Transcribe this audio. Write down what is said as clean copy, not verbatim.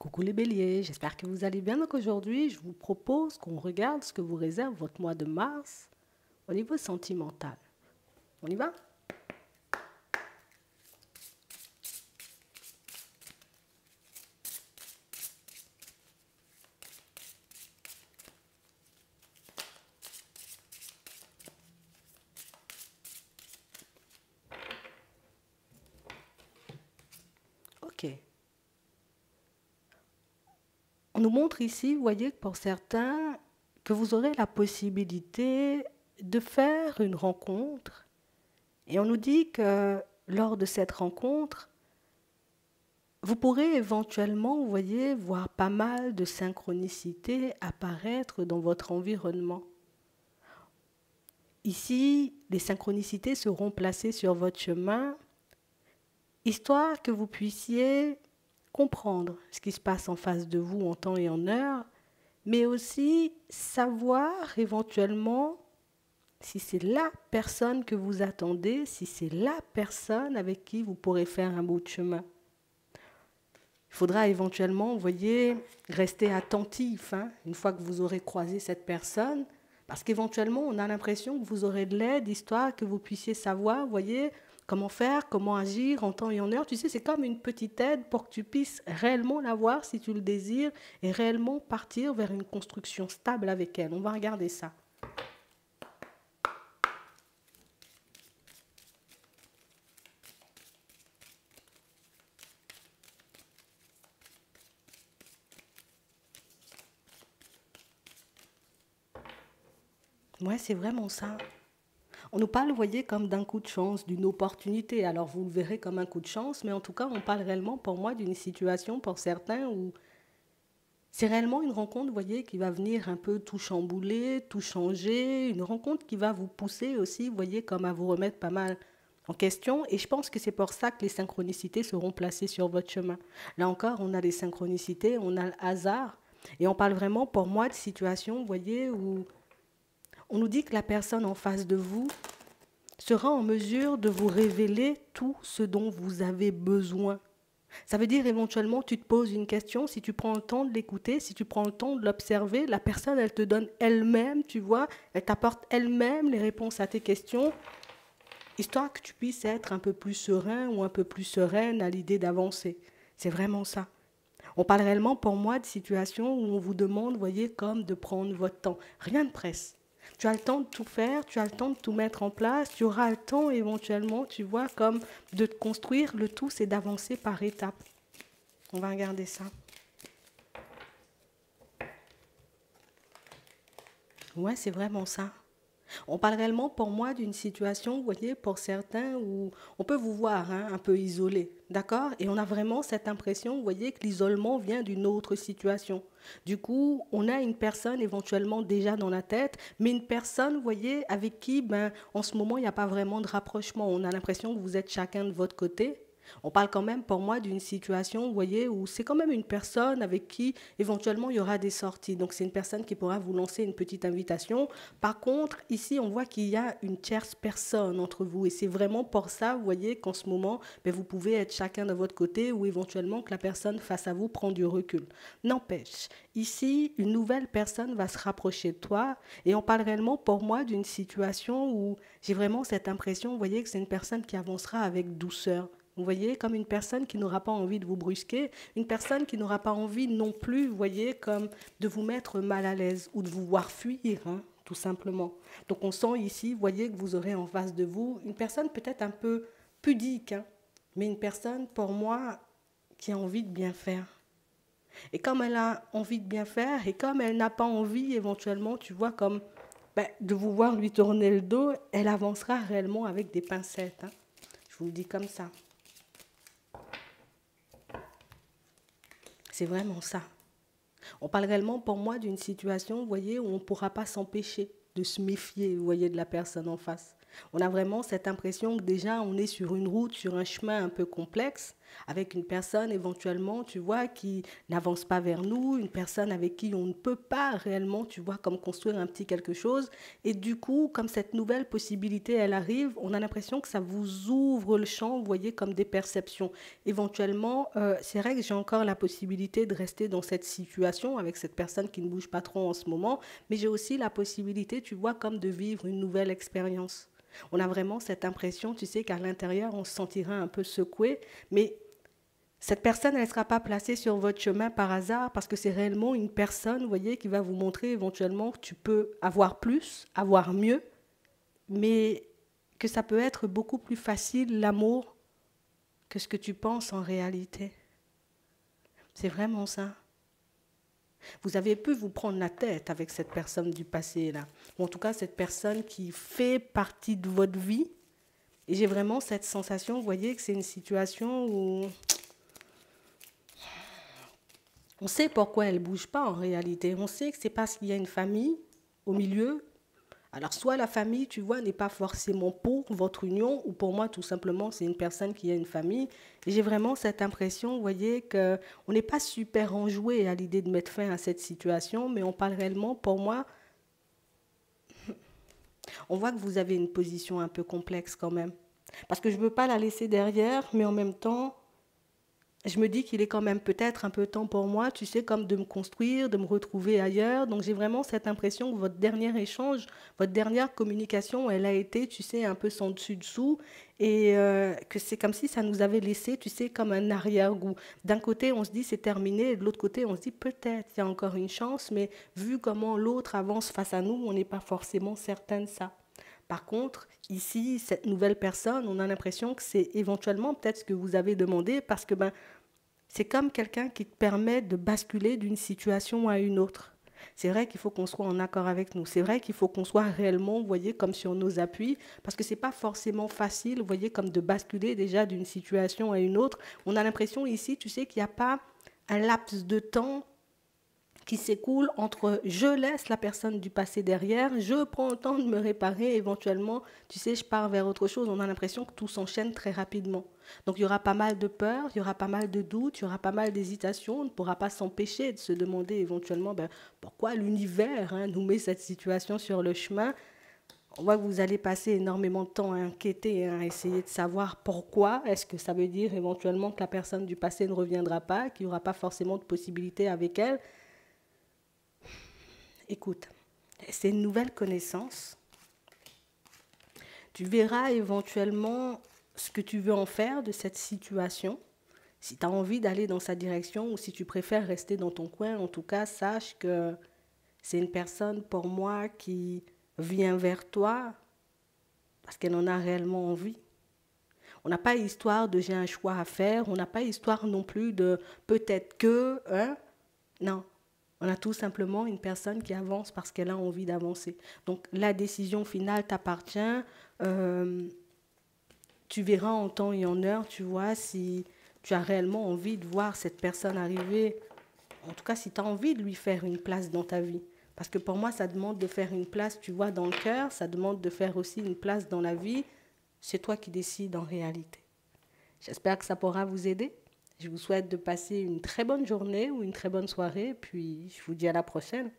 Coucou les béliers, j'espère que vous allez bien. Donc aujourd'hui, je vous propose qu'on regarde ce que vous réserve votre mois de mars au niveau sentimental. On y va? Ok. On nous montre ici, vous voyez, que pour certains, que vous aurez la possibilité de faire une rencontre. Et on nous dit que lors de cette rencontre, vous pourrez éventuellement, vous voyez, voir pas mal de synchronicité apparaître dans votre environnement. Ici, les synchronicités seront placées sur votre chemin, histoire que vous puissiez comprendre ce qui se passe en face de vous en temps et en heure, mais aussi savoir éventuellement si c'est la personne que vous attendez, si c'est la personne avec qui vous pourrez faire un bout de chemin. Il faudra éventuellement, vous voyez, rester attentif une fois que vous aurez croisé cette personne, parce qu'éventuellement, on a l'impression que vous aurez de l'aide, histoire que vous puissiez savoir, vous voyez, comment faire, comment agir en temps et en heure. Tu sais, c'est comme une petite aide pour que tu puisses réellement la voir si tu le désires et réellement partir vers une construction stable avec elle. On va regarder ça. Ouais, c'est vraiment ça. On nous parle, vous voyez, comme d'un coup de chance, d'une opportunité. Alors, vous le verrez comme un coup de chance, mais en tout cas, on parle réellement, pour moi, d'une situation, pour certains, où c'est réellement une rencontre, vous voyez, qui va venir un peu tout chambouler, tout changer, une rencontre qui va vous pousser aussi, vous voyez, comme à vous remettre pas mal en question. Et je pense que c'est pour ça que les synchronicités seront placées sur votre chemin. Là encore, on a les synchronicités, on a le hasard, et on parle vraiment, pour moi, de situations, vous voyez, où on nous dit que la personne en face de vous sera en mesure de vous révéler tout ce dont vous avez besoin. Ça veut dire éventuellement, tu te poses une question, si tu prends le temps de l'écouter, si tu prends le temps de l'observer, la personne, elle te donne elle-même, tu vois, elle t'apporte elle-même les réponses à tes questions, histoire que tu puisses être un peu plus serein ou un peu plus sereine à l'idée d'avancer. C'est vraiment ça. On parle réellement pour moi de situations où on vous demande, vous voyez, comme de prendre votre temps. Rien ne presse. Tu as le temps de tout faire, tu as le temps de tout mettre en place, tu auras le temps éventuellement, tu vois, comme de te construire. Le tout, c'est d'avancer par étapes. On va regarder ça. Ouais, c'est vraiment ça. On parle réellement pour moi d'une situation, vous voyez, pour certains où on peut vous voir un peu isolé, d'accord? Et on a vraiment cette impression, vous voyez, que l'isolement vient d'une autre situation. Du coup, on a une personne éventuellement déjà dans la tête, mais une personne, vous voyez, avec qui, ben, en ce moment, il n'y a pas vraiment de rapprochement. On a l'impression que vous êtes chacun de votre côté. On parle quand même pour moi d'une situation, vous voyez, où c'est quand même une personne avec qui éventuellement il y aura des sorties. Donc c'est une personne qui pourra vous lancer une petite invitation. Par contre, ici on voit qu'il y a une tierce personne entre vous et c'est vraiment pour ça, vous voyez, qu'en ce moment, ben, vous pouvez être chacun de votre côté ou éventuellement que la personne face à vous prend du recul. N'empêche, ici, une nouvelle personne va se rapprocher de toi et on parle réellement pour moi d'une situation où j'ai vraiment cette impression, vous voyez, que c'est une personne qui avancera avec douceur. Vous voyez, comme une personne qui n'aura pas envie de vous brusquer, une personne qui n'aura pas envie non plus, vous voyez, comme de vous mettre mal à l'aise ou de vous voir fuir, tout simplement. Donc on sent ici, vous voyez, que vous aurez en face de vous une personne peut-être un peu pudique, mais une personne, pour moi, qui a envie de bien faire. Et comme elle a envie de bien faire, et comme elle n'a pas envie, éventuellement, tu vois, comme ben, de vous voir lui tourner le dos, elle avancera réellement avec des pincettes. Je vous le dis comme ça. C'est vraiment ça. On parle réellement pour moi d'une situation, vous voyez, où on ne pourra pas s'empêcher de se méfier, vous voyez, de la personne en face. On a vraiment cette impression que déjà on est sur une route, sur un chemin un peu complexe, avec une personne éventuellement, tu vois, qui n'avance pas vers nous, une personne avec qui on ne peut pas réellement, tu vois, comme construire un petit quelque chose. Et du coup, comme cette nouvelle possibilité, elle arrive, on a l'impression que ça vous ouvre le champ, vous voyez, comme des perceptions. Éventuellement, c'est vrai que j'ai encore la possibilité de rester dans cette situation avec cette personne qui ne bouge pas trop en ce moment, mais j'ai aussi la possibilité, tu vois, comme de vivre une nouvelle expérience. On a vraiment cette impression, tu sais, qu'à l'intérieur, on se sentira un peu secoué, mais cette personne, elle ne sera pas placée sur votre chemin par hasard parce que c'est réellement une personne, vous voyez, qui va vous montrer éventuellement que tu peux avoir plus, avoir mieux, mais que ça peut être beaucoup plus facile, l'amour, que ce que tu penses en réalité. C'est vraiment ça. Vous avez pu vous prendre la tête avec cette personne du passé, là. Ou en tout cas, cette personne qui fait partie de votre vie. Et j'ai vraiment cette sensation, vous voyez, que c'est une situation où on sait pourquoi elle ne bouge pas en réalité. On sait que c'est parce qu'il y a une famille au milieu. Alors, soit la famille, tu vois, n'est pas forcément pour votre union, ou pour moi, tout simplement, c'est une personne qui a une famille. Et j'ai vraiment cette impression, vous voyez, qu'on n'est pas super enjoué à l'idée de mettre fin à cette situation, mais on parle réellement, pour moi, on voit que vous avez une position un peu complexe quand même. Parce que je ne veux pas la laisser derrière, mais en même temps, je me dis qu'il est quand même peut-être un peu temps pour moi, tu sais, comme de me construire, de me retrouver ailleurs. Donc j'ai vraiment cette impression que votre dernier échange, votre dernière communication, elle a été, tu sais, un peu sans dessus-dessous. Et que c'est comme si ça nous avait laissé, tu sais, comme un arrière-goût. D'un côté, on se dit c'est terminé, et de l'autre côté, on se dit peut-être il y a encore une chance, mais vu comment l'autre avance face à nous, on n'est pas forcément certain de ça. Par contre, ici, cette nouvelle personne, on a l'impression que c'est éventuellement peut-être ce que vous avez demandé parce que ben, c'est comme quelqu'un qui te permet de basculer d'une situation à une autre. C'est vrai qu'il faut qu'on soit en accord avec nous. C'est vrai qu'il faut qu'on soit réellement, vous voyez, comme sur nos appuis, parce que ce n'est pas forcément facile, vous voyez, comme de basculer déjà d'une situation à une autre. On a l'impression ici, tu sais, qu'il n'y a pas un laps de temps qui s'écoule entre je laisse la personne du passé derrière, je prends le temps de me réparer, éventuellement, tu sais, je pars vers autre chose. On a l'impression que tout s'enchaîne très rapidement. Donc il y aura pas mal de peur, il y aura pas mal de doutes, il y aura pas mal d'hésitations. On ne pourra pas s'empêcher de se demander éventuellement ben, pourquoi l'univers nous met cette situation sur le chemin. On voit que vous allez passer énormément de temps à inquiéter, à essayer de savoir pourquoi. Est-ce que ça veut dire éventuellement que la personne du passé ne reviendra pas, qu'il n'y aura pas forcément de possibilité avec elle? Écoute, c'est une nouvelle connaissance. Tu verras éventuellement ce que tu veux en faire de cette situation. Si tu as envie d'aller dans sa direction ou si tu préfères rester dans ton coin, en tout cas, sache que c'est une personne pour moi qui vient vers toi parce qu'elle en a réellement envie. On n'a pas histoire de j'ai un choix à faire, on n'a pas histoire non plus de peut-être que, hein? Non, on a tout simplement une personne qui avance parce qu'elle a envie d'avancer. Donc la décision finale t'appartient. Euh, Tu verras en temps et en heure, tu vois, si tu as réellement envie de voir cette personne arriver. En tout cas, si tu as envie de lui faire une place dans ta vie. Parce que pour moi, ça demande de faire une place, tu vois, dans le cœur. Ça demande de faire aussi une place dans la vie. C'est toi qui décides en réalité. J'espère que ça pourra vous aider. Je vous souhaite de passer une très bonne journée ou une très bonne soirée. Puis je vous dis à la prochaine.